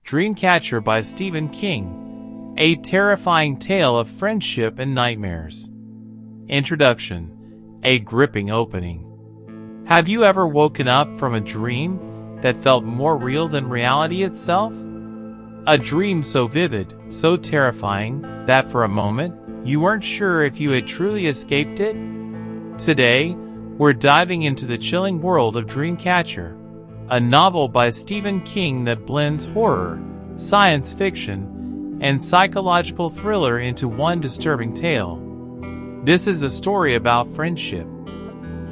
Dreamcatcher by Stephen King, a terrifying tale of friendship and nightmares. Introduction, a gripping opening. Have you ever woken up from a dream that felt more real than reality itself? A dream so vivid, so terrifying, that for a moment, you weren't sure if you had truly escaped it? Today, we're diving into the chilling world of Dreamcatcher, a novel by Stephen King that blends horror, science fiction, and psychological thriller into one disturbing tale. This is a story about friendship,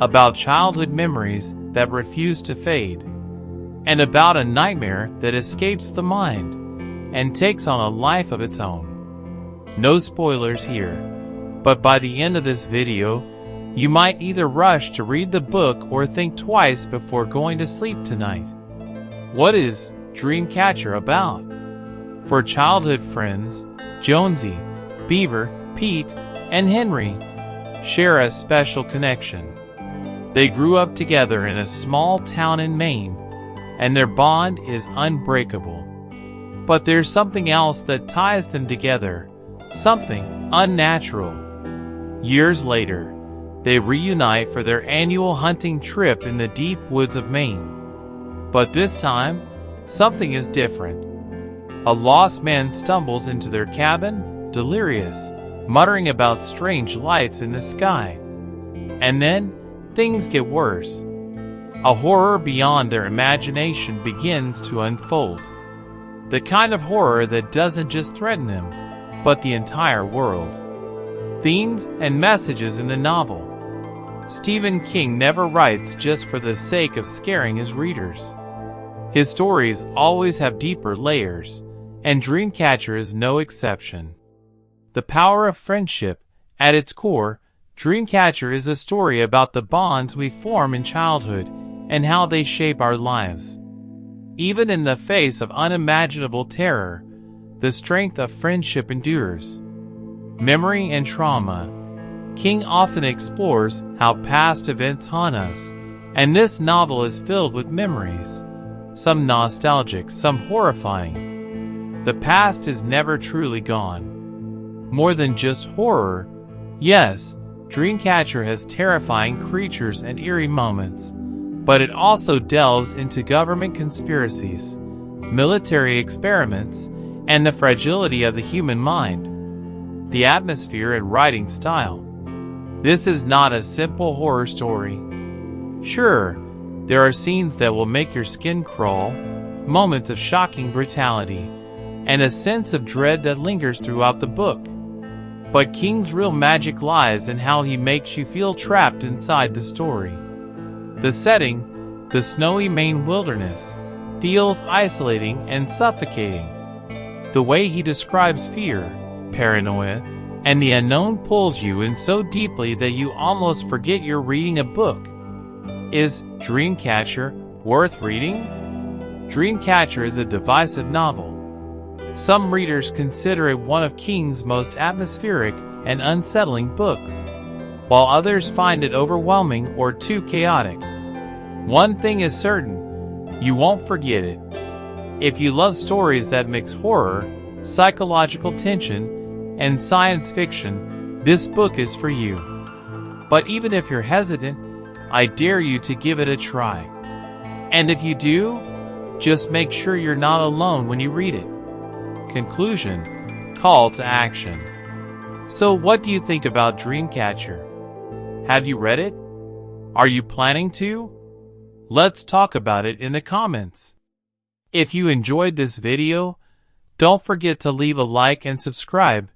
about childhood memories that refuse to fade, and about a nightmare that escapes the mind and takes on a life of its own. No spoilers here, but by the end of this video, you might either rush to read the book or think twice before going to sleep tonight. What is Dreamcatcher about? For childhood friends, Jonesy, Beaver, Pete, and Henry share a special connection. They grew up together in a small town in Maine, and their bond is unbreakable. But there's something else that ties them together, something unnatural. Years later, they reunite for their annual hunting trip in the deep woods of Maine. But this time, something is different. A lost man stumbles into their cabin, delirious, muttering about strange lights in the sky. And then, things get worse. A horror beyond their imagination begins to unfold. The kind of horror that doesn't just threaten them, but the entire world. Themes and messages in the novel. Stephen King never writes just for the sake of scaring his readers. His stories always have deeper layers, and Dreamcatcher is no exception. The power of friendship. At its core, Dreamcatcher is a story about the bonds we form in childhood and how they shape our lives. Even in the face of unimaginable terror, the strength of friendship endures. Memory and trauma. King often explores how past events haunt us, and this novel is filled with memories, some nostalgic, some horrifying. The past is never truly gone. More than just horror, yes, Dreamcatcher has terrifying creatures and eerie moments, but it also delves into government conspiracies, military experiments, and the fragility of the human mind. The atmosphere and writing style. This is not a simple horror story. Sure, there are scenes that will make your skin crawl, moments of shocking brutality, and a sense of dread that lingers throughout the book. But King's real magic lies in how he makes you feel trapped inside the story. The setting, the snowy Maine wilderness, feels isolating and suffocating. The way he describes fear, paranoia, and the unknown pulls you in so deeply that you almost forget you're reading a book. Is Dreamcatcher worth reading? Dreamcatcher is a divisive novel. Some readers consider it one of King's most atmospheric and unsettling books, while others find it overwhelming or too chaotic. One thing is certain, you won't forget it. If you love stories that mix horror, psychological tension, and science fiction, this book is for you. But even if you're hesitant, I dare you to give it a try. And if you do, just make sure you're not alone when you read it. Conclusion, call to action. So what do you think about Dreamcatcher? Have you read it? Are you planning to? Let's talk about it in the comments. If you enjoyed this video, don't forget to leave a like and subscribe.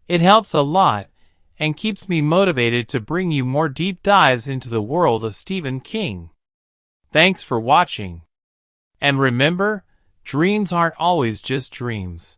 It helps a lot and keeps me motivated to bring you more deep dives into the world of Stephen King. Thanks for watching. And remember, dreams aren't always just dreams.